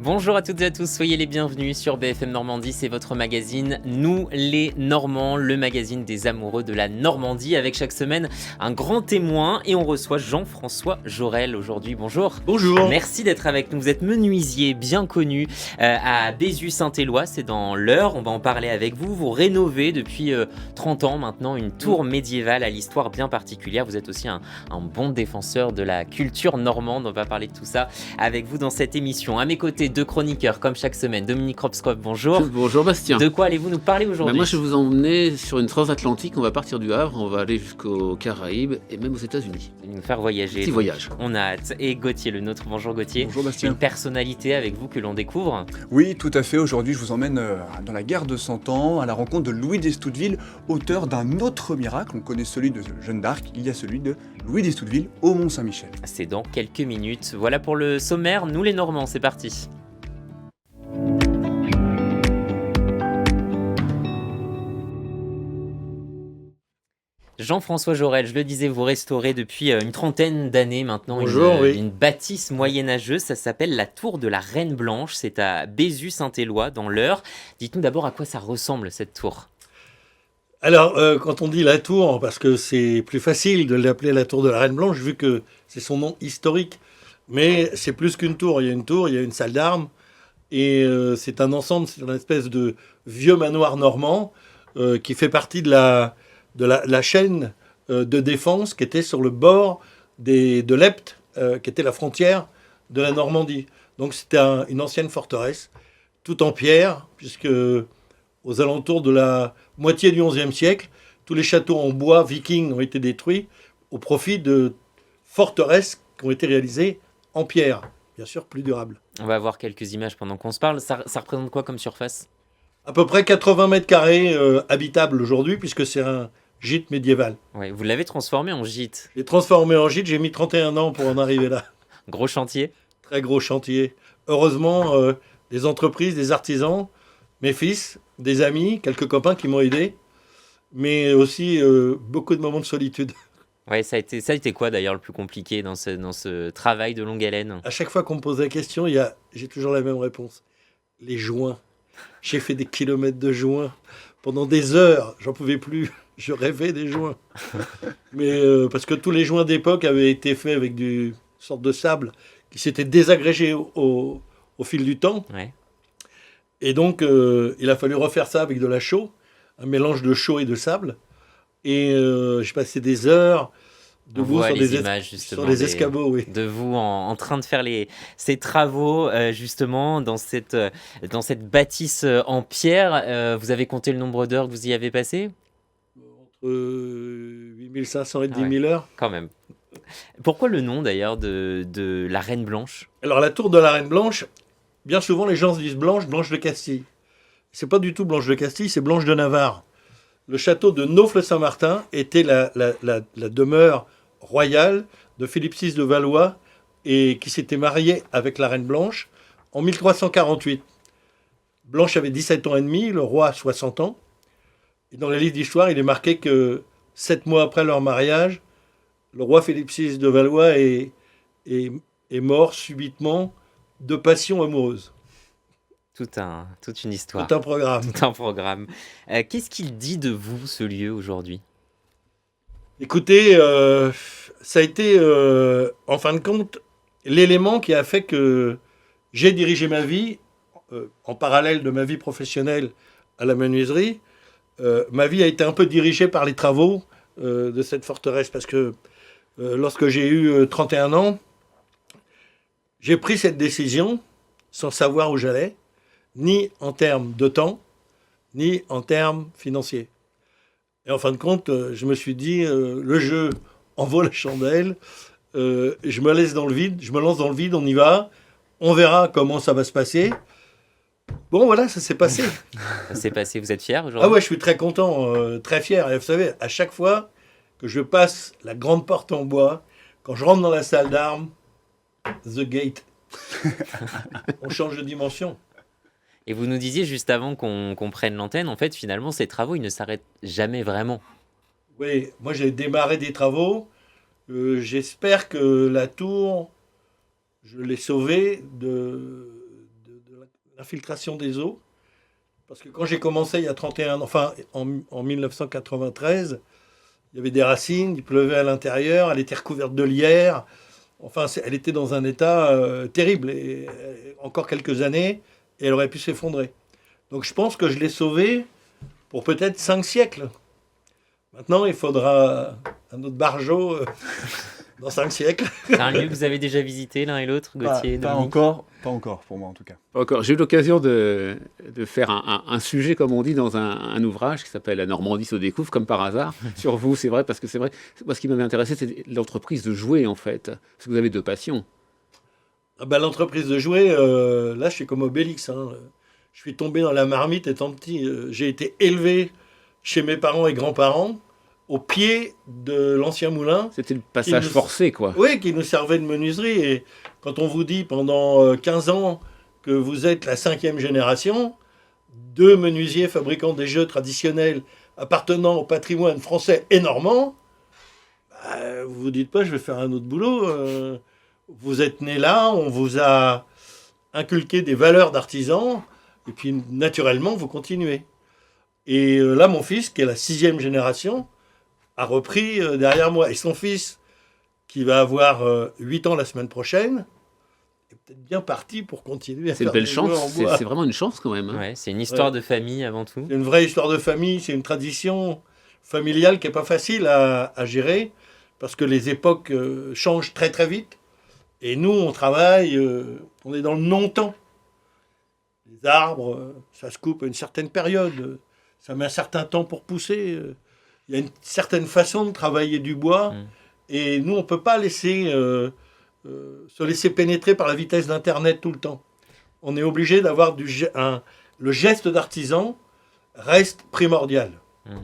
Bonjour à toutes et à tous, soyez les bienvenus sur BFM Normandie, c'est votre magazine Nous les Normands, le magazine des amoureux de la Normandie, avec chaque semaine un grand témoin, et on reçoit Jean-François Jorel aujourd'hui. Bonjour. Bonjour. Merci d'être avec nous, vous êtes menuisier bien connu à Bézu-Saint-Éloi, c'est dans l'Eure, on va en parler avec vous. Vous rénovez depuis 30 ans maintenant une tour médiévale à l'histoire bien particulière, vous êtes aussi un bon défenseur de la culture normande, on va parler de tout ça avec vous dans cette émission. À mes côtés, deux chroniqueurs comme chaque semaine. Dominique Ropskop, bonjour. Bonjour Bastien. De quoi allez-vous nous parler aujourd'hui? Moi je vais vous emmener sur une transatlantique, on va partir du Havre, on va aller jusqu'aux Caraïbes et même aux États-Unis. Nous faire voyager. Petit voyage. On a hâte. Et Gauthier, le nôtre. Bonjour Gauthier. Bonjour Bastien. Une personnalité avec vous que l'on découvre. Oui, tout à fait. Aujourd'hui, je vous emmène dans la guerre de 100 ans, à la rencontre de Louis d'Estouteville, auteur d'un autre miracle. On connaît celui de Jeanne d'Arc, il y a celui de Louis d'Estouteville au Mont-Saint-Michel. C'est dans quelques minutes. Voilà pour le sommaire. Nous les Normands, c'est parti. Jean-François Jorel, je le disais, vous restaurez depuis une trentaine d'années maintenant une bâtisse moyenâgeuse, ça s'appelle la tour de la Reine Blanche, c'est à Bézu-Saint-Éloi dans l'Eure. Dites-nous d'abord à quoi ça ressemble cette tour. Alors, quand on dit la tour, parce que c'est plus facile de l'appeler la tour de la Reine Blanche, vu que c'est son nom historique, mais c'est plus qu'une tour. Il y a une tour, il y a une salle d'armes, et c'est un ensemble, c'est une espèce de vieux manoir normand qui fait partie de la chaîne de défense qui était sur le bord de l'Epte, qui était la frontière de la Normandie. Donc c'était une ancienne forteresse, tout en pierre, puisque aux alentours de la moitié du XIe siècle, tous les châteaux en bois vikings ont été détruits au profit de forteresses qui ont été réalisées en pierre, bien sûr plus durables. On va voir quelques images pendant qu'on se parle. Ça représente quoi comme surface? À peu près 80 mètres carrés habitables aujourd'hui, puisque c'est un gîte médiéval. Ouais, vous l'avez transformé en gîte. J'ai transformé en gîte, j'ai mis 31 ans pour en arriver là. Gros chantier. Très gros chantier. Heureusement, des entreprises, des artisans, mes fils, des amis, quelques copains qui m'ont aidé, mais aussi beaucoup de moments de solitude. Ouais, ça a été quoi d'ailleurs le plus compliqué dans ce travail de longue haleine? À chaque fois qu'on me pose la question, j'ai toujours la même réponse. Les joints. J'ai fait des kilomètres de joints. Pendant des heures, j'en pouvais plus. Je rêvais des joints. Mais parce que tous les joints d'époque avaient été faits avec une sorte de sable qui s'était désagrégé au fil du temps. Ouais. Et donc, il a fallu refaire ça avec de la chaux, un mélange de chaux et de sable. Et j'ai passé des heures debout sur des escabeaux. Oui. De vous en train de faire ces travaux, justement, dans cette bâtisse en pierre. Vous avez compté le nombre d'heures que vous y avez passé? Entre 8500 et 10 000 heures. Quand même. Pourquoi le nom, d'ailleurs, de la Reine Blanche? Alors, la tour de la Reine Blanche, bien souvent, les gens se disent Blanche de Castille. C'est pas du tout Blanche de Castille, c'est Blanche de Navarre. Le château de Naufle-Saint-Martin était la demeure royale de Philippe VI de Valois et qui s'était marié avec la Reine Blanche en 1348. Blanche avait 17 ans et demi, le roi 60 ans. Et dans les livres d'histoire, il est marqué que 7 mois après leur mariage, le roi Philippe VI de Valois est mort subitement de passion amoureuse. Toute une histoire. Tout un programme. Tout un programme. Qu'est-ce qu'il dit de vous, ce lieu, aujourd'hui? Écoutez, ça a été, en fin de compte, l'élément qui a fait que j'ai dirigé ma vie, en parallèle de ma vie professionnelle à la menuiserie. Ma vie a été un peu dirigée par les travaux de cette forteresse, parce que lorsque j'ai eu 31 ans, j'ai pris cette décision sans savoir où j'allais, ni en termes de temps, ni en termes financiers. Et en fin de compte, je me suis dit, le jeu en vaut la chandelle, je me lance dans le vide, on y va, on verra comment ça va se passer. Bon, voilà, ça s'est passé. Ça s'est passé, vous êtes fier aujourd'hui? Ah ouais, je suis très content, très fier. Et vous savez, à chaque fois que je passe la grande porte en bois, quand je rentre dans la salle d'armes, the gate, on change de dimension. Et vous nous disiez juste avant qu'on prenne l'antenne, en fait, finalement, ces travaux, ils ne s'arrêtent jamais vraiment. Oui, moi j'ai démarré des travaux. J'espère que la tour, je l'ai sauvée de l'infiltration des eaux. Parce que quand j'ai commencé il y a 31 ans, enfin en 1993, il y avait des racines, il pleuvait à l'intérieur, elle était recouverte de lierre. Enfin, elle était dans un état terrible. Et encore quelques années, et elle aurait pu s'effondrer. Donc je pense que je l'ai sauvée pour peut-être 5 siècles. Maintenant, il faudra un autre Barjot dans 5 siècles. C'est un lieu que vous avez déjà visité l'un et l'autre, Gauthier, Pas Dominique? pas encore pour moi en tout cas. Encore, j'ai eu l'occasion de faire un sujet, comme on dit, dans un ouvrage qui s'appelle La Normandie se découvre, comme par hasard, sur vous, c'est vrai, parce que c'est vrai. Moi, ce qui m'avait intéressé, c'est l'entreprise de jouets, en fait. Parce que vous avez deux passions. Ah bah, l'entreprise de jouets, là, je suis comme Obélix. Hein. Je suis tombé dans la marmite étant petit. J'ai été élevé chez mes parents et grands-parents, au pied de l'ancien moulin. C'était le passage nous- forcé, quoi. Oui, qui nous servait de menuiserie. Et quand on vous dit pendant 15 ans que vous êtes la 5e génération, 2 menuisiers fabriquant des jeux traditionnels appartenant au patrimoine français et normand, bah, vous vous dites pas, je vais faire un autre boulot. Vous êtes né là, on vous a inculqué des valeurs d'artisan, et puis naturellement, vous continuez. Et là, mon fils, qui est la 6e génération, a repris derrière moi. Et son fils, qui va avoir 8 ans la semaine prochaine, est peut-être bien parti pour continuer à C'est une faire belle des jeux en chance. bois. C'est vraiment une chance, quand même. Hein. Ouais, c'est une histoire Ouais. de famille avant tout. C'est une vraie histoire de famille, c'est une tradition familiale qui n'est pas facile à gérer, parce que les époques changent très très vite. Et nous, on travaille, on est dans le non-temps. Les arbres, ça se coupe à une certaine période, ça met un certain temps pour pousser. Il y a une certaine façon de travailler du bois, et nous, on ne peut pas se laisser pénétrer par la vitesse d'Internet tout le temps. On est obligé d'avoir le geste d'artisan reste primordial.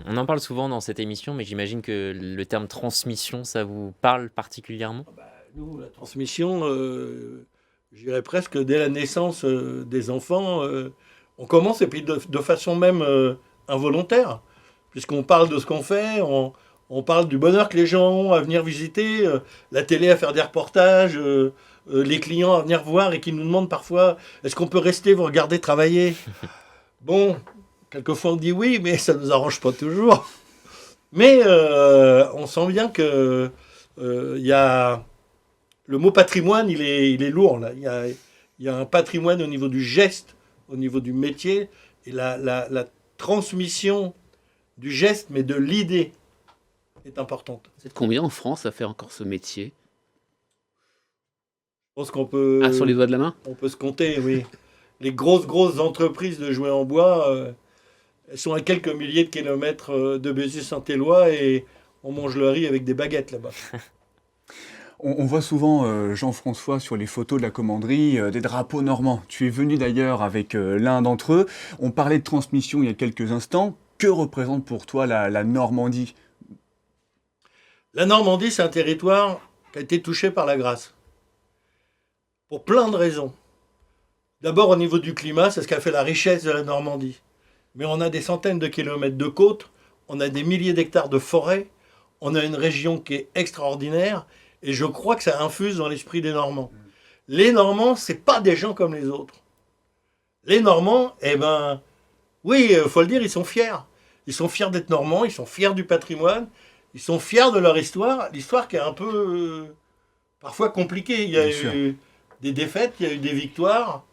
On en parle souvent dans cette émission, mais j'imagine que le terme transmission, ça vous parle particulièrement? Nous, la transmission, je dirais presque dès la naissance des enfants, on commence, et puis de façon même involontaire, puisqu'on parle de ce qu'on fait, on parle du bonheur que les gens ont à venir visiter, la télé à faire des reportages, les clients à venir voir et qui nous demandent parfois, est-ce qu'on peut rester vous regarder travailler? Bon, quelquefois on dit oui, mais ça ne nous arrange pas toujours. Mais on sent bien que y a... Le mot patrimoine, il est lourd, là. Il y a un patrimoine au niveau du geste, au niveau du métier, et la transmission du geste, mais de l'idée, est importante. Vous êtes combien en France à faire encore ce métier? Je pense qu'on peut... Sur les doigts de la main? On peut se compter, oui. Les grosses entreprises de jouets en bois, elles sont à quelques milliers de kilomètres de Béziers-Saint-Éloi, et on mange le riz avec des baguettes, là-bas. On voit souvent, Jean-François, sur les photos de la commanderie, des drapeaux normands. Tu es venu d'ailleurs avec l'un d'entre eux. On parlait de transmission il y a quelques instants. Que représente pour toi la Normandie? La Normandie, c'est un territoire qui a été touché par la Grâce. Pour plein de raisons. D'abord, au niveau du climat, c'est ce qui a fait la richesse de la Normandie. Mais on a des centaines de kilomètres de côtes, on a des milliers d'hectares de forêts, on a une région qui est extraordinaire, et je crois que ça infuse dans l'esprit des Normands. Les Normands, c'est pas des gens comme les autres. Les Normands, eh ben, oui, il faut le dire, ils sont fiers. Ils sont fiers d'être Normands, ils sont fiers du patrimoine, ils sont fiers de leur histoire. L'histoire qui est un peu, parfois compliquée. Il y a eu des défaites, il y a eu des victoires.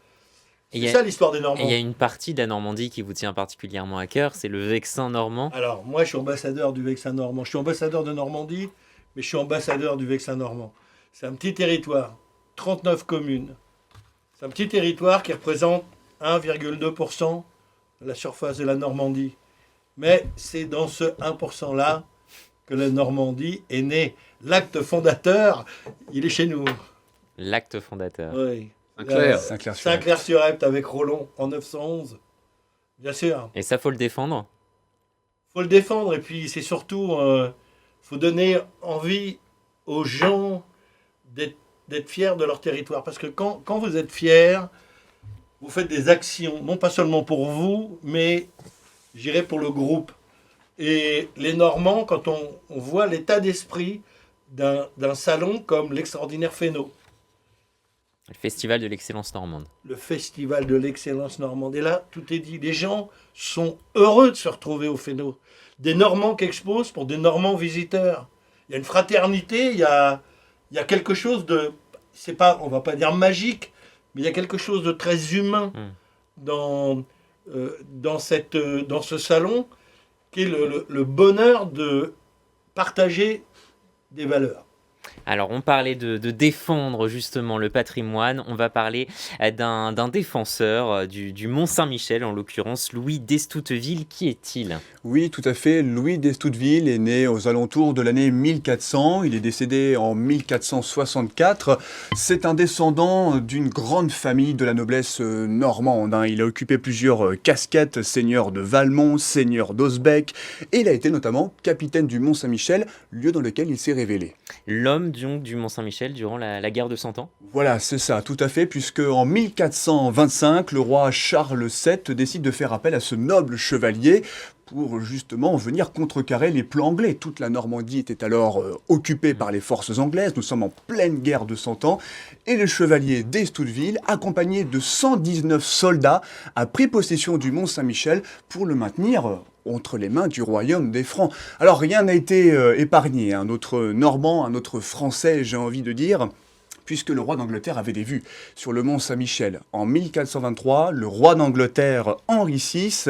C'est ça l'histoire des Normands. Et il y a une partie de la Normandie qui vous tient particulièrement à cœur, c'est le Vexin normand. Alors, moi, je suis ambassadeur du Vexin normand. Je suis ambassadeur de Normandie, mais je suis ambassadeur du Vexin normand. C'est un petit territoire, 39 communes. C'est un petit territoire qui représente 1,2% de la surface de la Normandie. Mais c'est dans ce 1%-là que la Normandie est née. L'acte fondateur, il est chez nous. L'acte fondateur. Oui. Saint-Clair-sur-Epte avec Rollon en 911. Bien sûr. Et ça, faut le défendre. Faut le défendre, et puis c'est surtout, faut donner envie aux gens d'être fiers de leur territoire. Parce que quand vous êtes fiers, vous faites des actions, non pas seulement pour vous, mais j'irais pour le groupe. Et les Normands, quand on voit l'état d'esprit d'un salon comme l'extraordinaire Fesneau, Le festival de l'excellence normande. Le festival de l'excellence normande. Et là, tout est dit. Les gens sont heureux de se retrouver au Féno. Des Normands qui exposent pour des Normands visiteurs. Il y a une fraternité, il y a quelque chose de... C'est pas, on va pas dire magique, mais il y a quelque chose de très humain dans ce salon, qui est le bonheur de partager des valeurs. Alors, on parlait de défendre justement le patrimoine. On va parler d'un défenseur du Mont-Saint-Michel, en l'occurrence Louis d'Estouteville. Qui est-il ? Oui, tout à fait. Louis d'Estouteville est né aux alentours de l'année 1400. Il est décédé en 1464. C'est un descendant d'une grande famille de la noblesse normande. Il a occupé plusieurs casquettes, seigneur de Valmont, seigneur d'Osbec, et il a été notamment capitaine du Mont-Saint-Michel, lieu dans lequel il s'est révélé. L'homme du Mont-Saint-Michel durant la guerre de Cent Ans ? Voilà, c'est ça, tout à fait, puisque en 1425, le roi Charles VII décide de faire appel à ce noble chevalier pour justement venir contrecarrer les plans anglais. Toute la Normandie était alors occupée par les forces anglaises, nous sommes en pleine guerre de 100 ans, et le chevalier d'Estouteville, accompagné de 119 soldats, a pris possession du Mont-Saint-Michel pour le maintenir entre les mains du royaume des Francs. Alors rien n'a été épargné, un autre Normand, un autre Français, j'ai envie de dire, puisque le roi d'Angleterre avait des vues sur le mont Saint-Michel. En 1423, le roi d'Angleterre, Henri VI,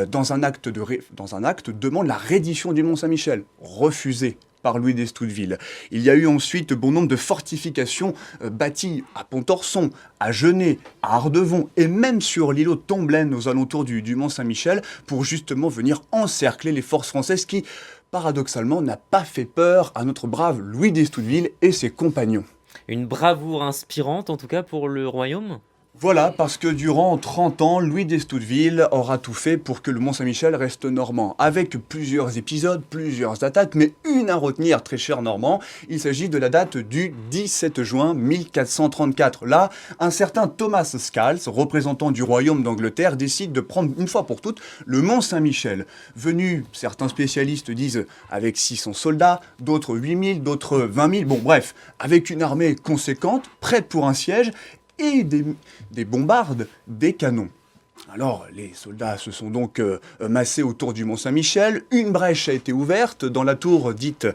dans un acte, demande la reddition du mont Saint-Michel, refusé par Louis d'Estouteville. Il y a eu ensuite bon nombre de fortifications bâties à Pontorson, à Genêt, à Ardevon et même sur l'îlot de Tomblaine aux alentours du mont Saint-Michel pour justement venir encercler les forces françaises qui, paradoxalement, n'a pas fait peur à notre brave Louis d'Estouteville et ses compagnons. Une bravoure inspirante, en tout cas, pour le royaume ? Voilà, parce que durant 30 ans, Louis d'Estouteville aura tout fait pour que le Mont-Saint-Michel reste normand, avec plusieurs épisodes, plusieurs attaques, mais une à retenir, très cher Normand, il s'agit de la date du 17 juin 1434. Là, un certain Thomas Scales, représentant du royaume d'Angleterre, décide de prendre une fois pour toutes le Mont-Saint-Michel. Venu, certains spécialistes disent, avec 600 soldats, d'autres 8000, d'autres 20 000, bon bref, avec une armée conséquente, prête pour un siège, et des bombardes, des canons. Alors, les soldats se sont donc massés autour du Mont-Saint-Michel. Une brèche a été ouverte dans la tour dite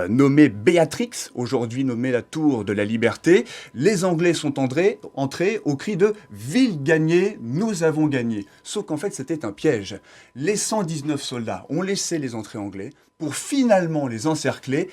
nommée Béatrix, aujourd'hui nommée la tour de la Liberté. Les Anglais sont entrés au cri de « Ville gagnée, nous avons gagné ». Sauf qu'en fait, c'était un piège. Les 119 soldats ont laissé les entrées anglais pour finalement les encercler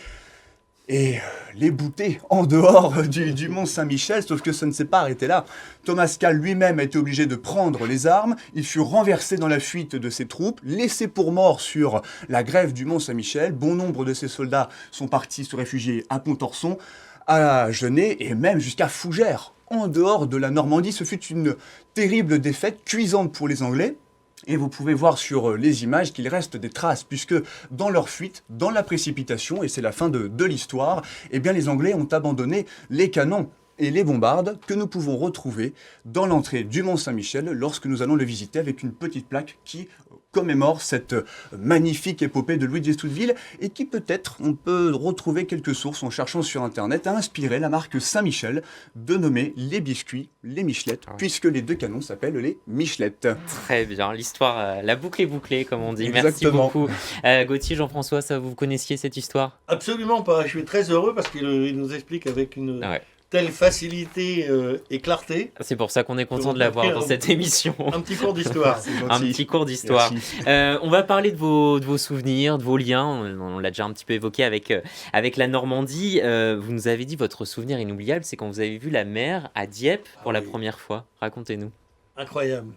et les bouter en dehors du Mont-Saint-Michel, sauf que ça ne s'est pas arrêté là. Thomas Scales lui-même a été obligé de prendre les armes, il fut renversé dans la fuite de ses troupes, laissé pour mort sur la grève du Mont-Saint-Michel. Bon nombre de ses soldats sont partis se réfugier à Pontorson, à Genêt et même jusqu'à Fougères. En dehors de la Normandie, ce fut une terrible défaite cuisante pour les Anglais. Et vous pouvez voir sur les images qu'il reste des traces, puisque dans leur fuite, dans la précipitation, et c'est la fin de l'histoire, eh bien les Anglais ont abandonné les canons et les bombardes que nous pouvons retrouver dans l'entrée du Mont-Saint-Michel lorsque nous allons le visiter avec une petite plaque qui commémore cette magnifique épopée de Louis d'Estouteville et qui peut-être, on peut retrouver quelques sources en cherchant sur internet, a inspiré la marque Saint-Michel de nommer les biscuits les Michelettes, puisque les deux canons s'appellent les Michelettes. Très bien, l'histoire, la boucle est bouclée comme on dit. Exactement. Merci beaucoup. Gauthier, Jean-François, ça vous connaissiez cette histoire ? Absolument pas, je suis très heureux parce qu'il nous explique avec une telle facilité et clarté. C'est pour ça qu'on est content de l'avoir dans cette émission. Un petit cours d'histoire. Un petit cours d'histoire. On va parler de vos souvenirs, de vos liens. On l'a déjà un petit peu évoqué avec la Normandie. Vous nous avez dit votre souvenir inoubliable, c'est quand vous avez vu la mer à Dieppe pour la première fois. Racontez-nous. Incroyable.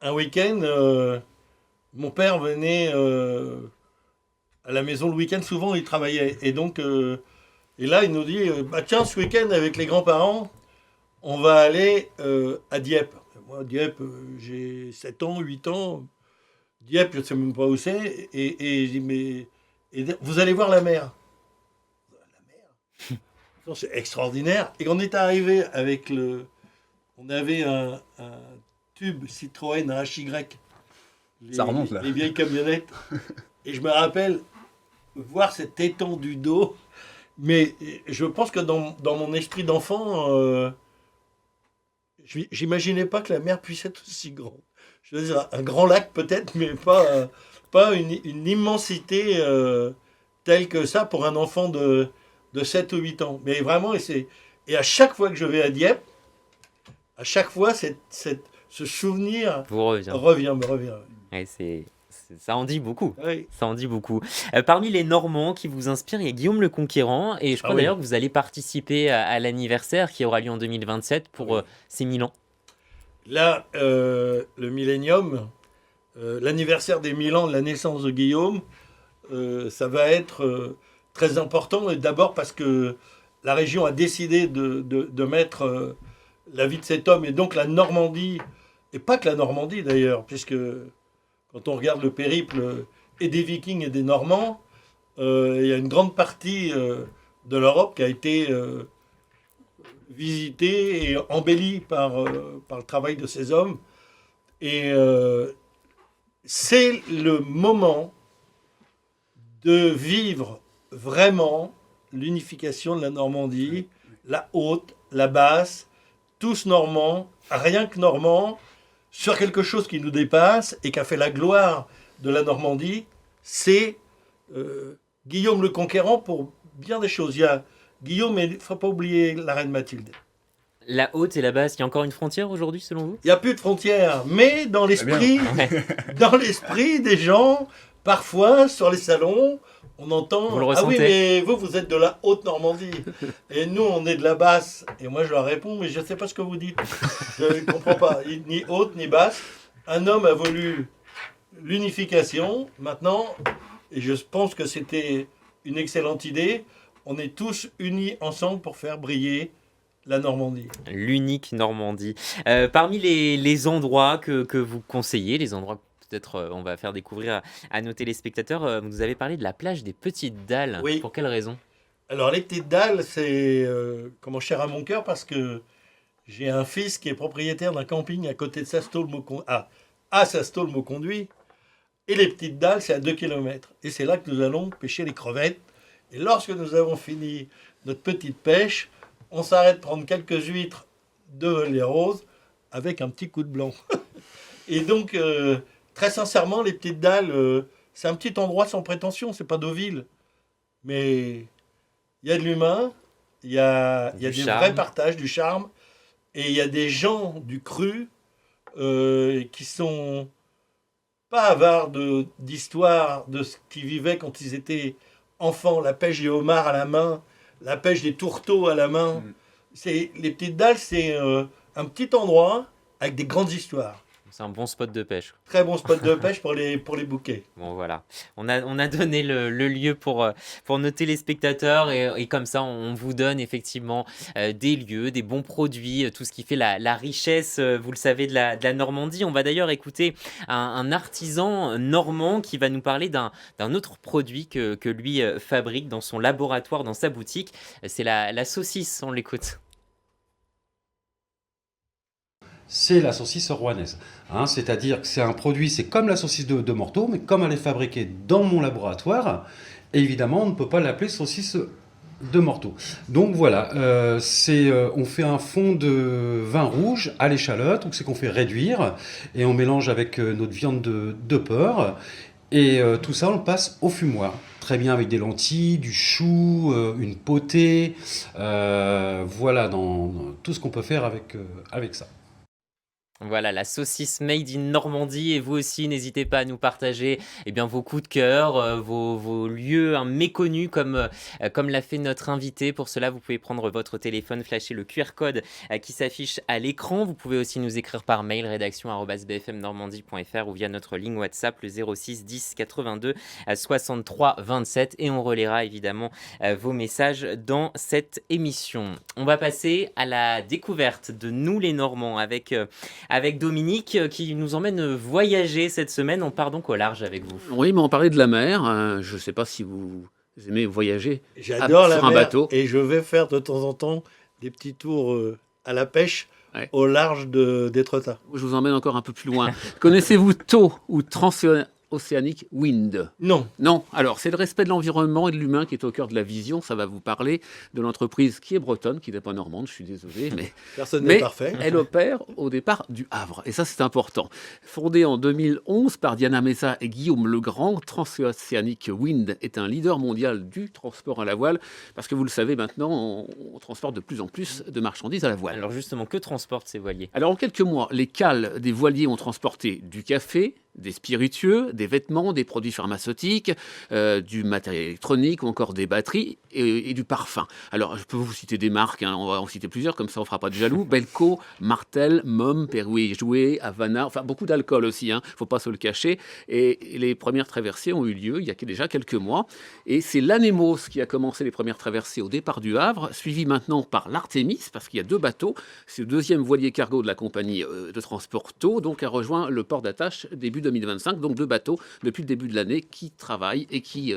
Un week-end, mon père venait à la maison le week-end. Souvent, il travaillait. Et donc... Et là, il nous dit, tiens, ce week-end, avec les grands-parents, on va aller à Dieppe. Moi, Dieppe, j'ai 7 ans, 8 ans. Dieppe, je ne sais même pas où c'est. Et je dis, mais vous allez voir la mer. La mer non, c'est extraordinaire. Et on est arrivé avec on avait un tube Citroën, un HY. Ça remonte, là. Les vieilles camionnettes. Et je me rappelle voir cette étendue d'eau. Mais je pense que dans mon esprit d'enfant, J'imaginais pas que la mer puisse être aussi grande. Je veux dire, un grand lac peut-être, mais pas une immensité telle que ça pour un enfant de 7 ou 8 ans. Mais vraiment, et à chaque fois que je vais à Dieppe, à chaque fois, ce souvenir Vous revient. me revient. Ouais, ça en dit beaucoup. Oui. Ça en dit beaucoup. Parmi les Normands qui vous inspirent, il y a Guillaume le Conquérant. Et je crois oui. d'ailleurs que vous allez participer à l'anniversaire qui aura lieu en 2027 pour ses 1000 ans. Là, le millénium, l'anniversaire des 1000 ans de la naissance de Guillaume, ça va être très important. Et d'abord parce que la région a décidé de mettre la vie de cet homme et donc la Normandie, et pas que la Normandie d'ailleurs, puisque quand on regarde le périple et des Vikings et des Normands, il y a une grande partie de l'Europe qui a été visitée et embellie par le travail de ces hommes. Et c'est le moment de vivre vraiment l'unification de la Normandie, la haute, la basse, tous normands, rien que normands, sur quelque chose qui nous dépasse et qui a fait la gloire de la Normandie, c'est Guillaume le Conquérant pour bien des choses. Il y a Guillaume, mais il ne faut pas oublier la reine Mathilde. La haute et la basse, il y a encore une frontière aujourd'hui selon vous? Il n'y a plus de frontières, mais dans l'esprit, dans l'esprit des gens, parfois sur les salons, on entend Vous le ah oui, ressentez? mais vous êtes de la haute Normandie et nous on est de la basse. Et moi je leur réponds mais je ne sais pas ce que vous dites. Je ne comprends pas, ni haute ni basse. Un homme a voulu l'unification. Maintenant, et je pense que c'était une excellente idée, on est tous unis ensemble pour faire briller la Normandie. L'unique Normandie. Parmi les endroits que vous conseillez, les endroits que peut-être on va faire découvrir à nos téléspectateurs, vous nous avez parlé de la plage des Petites Dalles. Oui. Pour quelle raison? Alors les Petites Dalles, c'est comment cher à mon cœur parce que j'ai un fils qui est propriétaire d'un camping à côté de Sastol-Mauconduit, à Sastol-Mauconduit, et les Petites Dalles, c'est à 2 km. Et c'est là que nous allons pêcher les crevettes. Et lorsque nous avons fini notre petite pêche, on s'arrête prendre quelques huîtres de les roses avec un petit coup de blanc. Et donc, très sincèrement, les Petites Dalles, c'est un petit endroit sans prétention, c'est pas Deauville. Mais il y a de l'humain, il y a des vrais partages, du charme, et il y a des gens du cru qui sont pas avares d'histoire de ce qu'ils vivaient quand ils étaient enfants, la pêche des homards à la main, la pêche des tourteaux à la main. Les Petites Dalles, c'est un petit endroit avec des grandes histoires. C'est un bon spot de pêche. Très bon spot de pêche pour les bouquets. Bon voilà, on a donné le lieu pour nos téléspectateurs et comme ça on vous donne effectivement des lieux, des bons produits, tout ce qui fait la richesse, vous le savez, de la Normandie. On va d'ailleurs écouter un artisan normand qui va nous parler d'un autre produit que lui fabrique dans son laboratoire, dans sa boutique. C'est la saucisse, on l'écoute. C'est la saucisse rouennaise. C'est-à-dire que c'est un produit, c'est comme la saucisse de Morteau, mais comme elle est fabriquée dans mon laboratoire, évidemment, on ne peut pas l'appeler saucisse de Morteau. Donc voilà, on fait un fond de vin rouge à l'échalote, donc c'est qu'on fait réduire, et on mélange avec notre viande de porc, et tout ça, on le passe au fumoir. Très bien avec des lentilles, du chou, une potée, voilà, dans tout ce qu'on peut faire avec ça. Voilà, la saucisse made in Normandie. Et vous aussi, n'hésitez pas à nous partager vos coups de cœur, vos lieux méconnus comme l'a fait notre invité. Pour cela, vous pouvez prendre votre téléphone, flasher le QR code qui s'affiche à l'écran. Vous pouvez aussi nous écrire par mail rédaction@bfmnormandie.fr ou via notre ligne WhatsApp le 06 10 82 63 27 et on relaiera évidemment vos messages dans cette émission. On va passer à la découverte de nous les Normands avec Dominique qui nous emmène voyager cette semaine. On part donc au large avec vous. Oui, mais on parlait de la mer. Je ne sais pas si vous aimez voyager J'adore la sur un mer bateau. et je vais faire de temps en temps des petits tours à la pêche au large d'Étretat. Je vous emmène encore un peu plus loin. Connaissez-vous Thau ou Transoceanic Wind. Non. Non, alors c'est le respect de l'environnement et de l'humain qui est au cœur de la vision. Ça va vous parler de l'entreprise qui est bretonne, qui n'est pas normande, je suis désolé, Personne n'est mais parfait. elle opère au départ du Havre. Et ça, c'est important. Fondée en 2011 par Diana Mesa et Guillaume Legrand, Transoceanic Wind est un leader mondial du transport à la voile. Parce que vous le savez maintenant, on transporte de plus en plus de marchandises à la voile. Alors justement, que transportent ces voiliers? Alors en quelques mois, les cales des voiliers ont transporté du café, des spiritueux, des vêtements, des produits pharmaceutiques, du matériel électronique ou encore des batteries et du parfum. Alors je peux vous citer des marques, hein, on va en citer plusieurs, comme ça on ne fera pas de jaloux. Belco, Martel, Mom, Perrier et Jouet, Havana, enfin beaucoup d'alcool aussi, hein, faut pas se le cacher. Et les premières traversées ont eu lieu il y a déjà quelques mois. Et c'est l'Anemos qui a commencé les premières traversées au départ du Havre, suivi maintenant par l'Artemis, parce qu'il y a 2 bateaux. C'est le 2e voilier cargo de la compagnie de transport TO, donc a rejoint le port d'attache début 2025. Donc 2 bateaux depuis le début de l'année qui travaillent et qui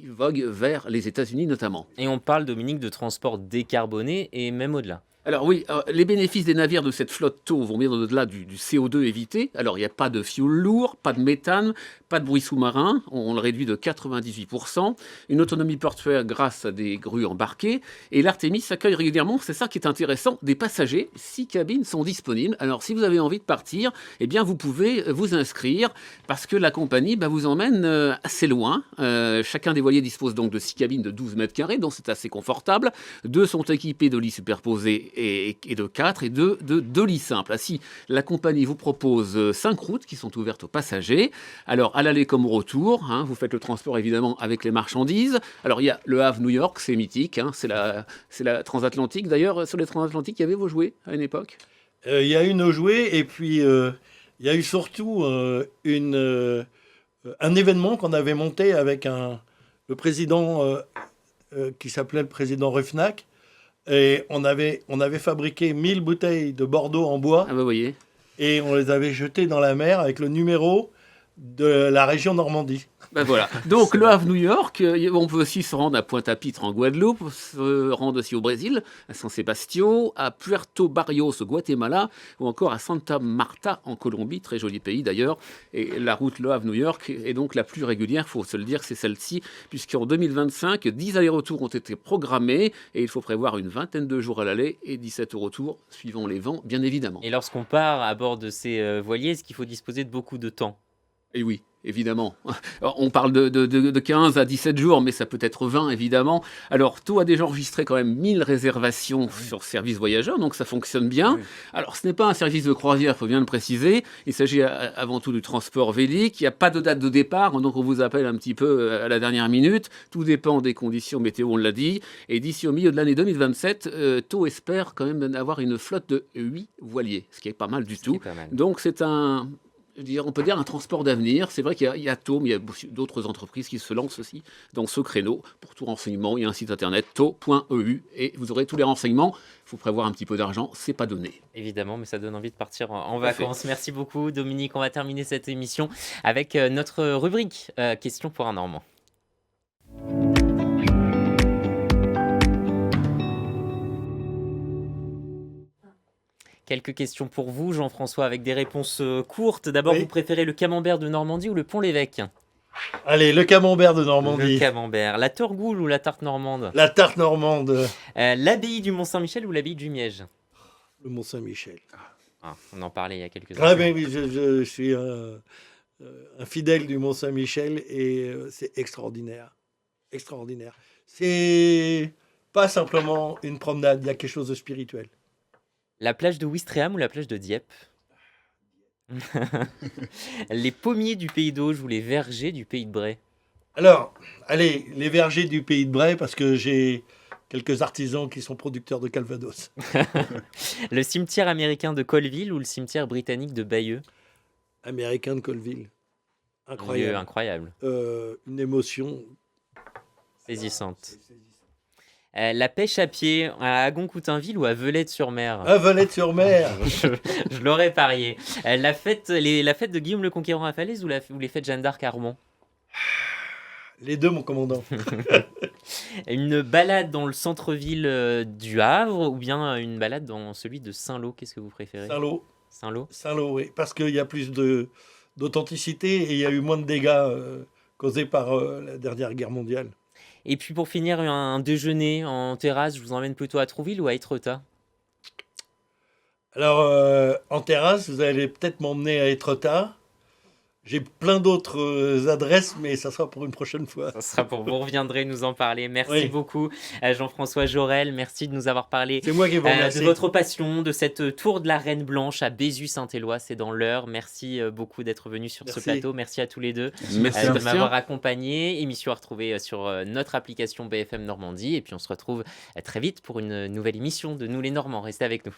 voguent vers les États-Unis notamment. Et on parle, Dominique, de transport décarboné et même au-delà. Alors oui, les bénéfices des navires de cette flotte TO vont bien au-delà du CO2 évité. Alors il n'y a pas de fioul lourd, pas de méthane, pas de bruit sous-marin, on le réduit de 98%, une autonomie portuaire grâce à des grues embarquées, et l'Artemis accueille régulièrement, c'est ça qui est intéressant, des passagers. 6 cabines sont disponibles. Alors si vous avez envie de partir, eh bien vous pouvez vous inscrire, parce que la compagnie vous emmène assez loin. Chacun des voiliers dispose donc de 6 cabines de 12 mètres carrés, donc c'est assez confortable. 2 sont équipés de lits superposés et de 4 et de 2 lits simples. Ainsi, la compagnie vous propose 5 routes qui sont ouvertes aux passagers. Alors, à l'aller comme au retour, hein, vous faites le transport évidemment avec les marchandises. Alors, il y a le Havre New York, c'est mythique, hein, c'est la transatlantique. D'ailleurs, sur les transatlantiques, il y avait vos jouets à une époque? Il y a eu nos jouets et puis il y a eu surtout un événement qu'on avait monté avec le président qui s'appelait le président Ruffnack. Et on avait fabriqué 1000 bouteilles de Bordeaux en bois. Ah bah, voyez. Et on les avait jetées dans la mer avec le numéro de la région Normandie. Ben voilà. Donc le Havre New York, on peut aussi se rendre à Pointe-à-Pitre en Guadeloupe, se rendre aussi au Brésil, à San Sebastián, à Puerto Barrios au Guatemala, ou encore à Santa Marta en Colombie, très joli pays d'ailleurs. Et la route Le Havre New York est donc la plus régulière, il faut se le dire, c'est celle-ci, puisqu'en 2025, 10 allers-retours ont été programmés, et il faut prévoir une 20aine de jours à l'aller et 17 au retour, suivant les vents, bien évidemment. Et lorsqu'on part à bord de ces voiliers, est-ce qu'il faut disposer de beaucoup de temps? Et oui, évidemment. On parle de 15 à 17 jours, mais ça peut être 20, évidemment. Alors, TO a déjà enregistré quand même 1000 réservations sur service voyageurs, donc ça fonctionne bien. Alors, ce n'est pas un service de croisière, il faut bien le préciser. Il s'agit avant tout du transport vélique. Il n'y a pas de date de départ, donc on vous appelle un petit peu à la dernière minute. Tout dépend des conditions météo, on l'a dit. Et d'ici au milieu de l'année 2027, TO espère quand même avoir une flotte de 8 voiliers, ce qui est pas mal du tout. Pas mal. Donc, c'est on peut dire un transport d'avenir. C'est vrai qu'il y a TO, mais il y a d'autres entreprises qui se lancent aussi dans ce créneau. Pour tout renseignement, il y a un site internet to.eu et vous aurez tous les renseignements. Il faut prévoir un petit peu d'argent, c'est pas donné. Évidemment, mais ça donne envie de partir en vacances. Merci beaucoup, Dominique. On va terminer cette émission avec notre rubrique Question pour un Normand. Quelques questions pour vous, Jean-François, avec des réponses courtes. D'abord, Oui. Vous préférez le camembert de Normandie ou le Pont-l'Évêque? Allez, le camembert de Normandie. Le camembert. La torgoule ou la tarte normande? La tarte normande. L'abbaye du Mont-Saint-Michel ou l'abbaye du Miège? Le Mont-Saint-Michel. On en parlait il y a quelques Ah instants. ben oui, je suis un fidèle du Mont-Saint-Michel et c'est extraordinaire. Extraordinaire. C'est pas simplement une promenade, il y a quelque chose de spirituel. La plage de Ouistreham ou la plage de Dieppe? Les pommiers du pays d'Auge ou les vergers du pays de Bray? Alors, allez, les vergers du pays de Bray, parce que j'ai quelques artisans qui sont producteurs de Calvados. Le cimetière américain de Colville ou le cimetière britannique de Bayeux? Américain de Colville. Lieu Incroyable. incroyable, Une émotion. saisissante. La pêche à pied à Agon-Coutainville ou à Velette-sur-Mer? À Valette-sur-Mer. Je l'aurais parié. La fête de Guillaume le Conquérant à Falaise ou les fêtes Jeanne d'Arc à Romans? Les deux, mon commandant. Une balade dans le centre-ville du Havre ou bien une balade dans celui de Saint-Lô? Qu'est-ce que vous préférez? Saint-Lô. Saint-Lô? Saint-Lô, oui. Parce qu'il y a plus de d'authenticité et il y a eu moins de dégâts causés par la dernière guerre mondiale. Et puis pour finir, un déjeuner en terrasse, je vous emmène plutôt à Trouville ou à Étretat? Alors, en terrasse, vous allez peut-être m'emmener à Étretat. J'ai plein d'autres adresses, mais ça sera pour une prochaine fois. Ça sera pour vous, reviendrez nous en parler. Merci Oui. beaucoup, Jean-François Jorel. Merci de nous avoir parlé C'est moi qui vous remercie. de votre passion, de cette tour de la Reine Blanche à Bézu-Saint-Éloi, c'est dans l'Eure. Merci beaucoup d'être venu sur ce Merci. plateau. Merci à tous les deux Merci, de Bastien. m'avoir accompagné. Émission à retrouver sur notre application BFM Normandie. Et puis on se retrouve très vite pour une nouvelle émission de Nous les Normands. Restez avec nous.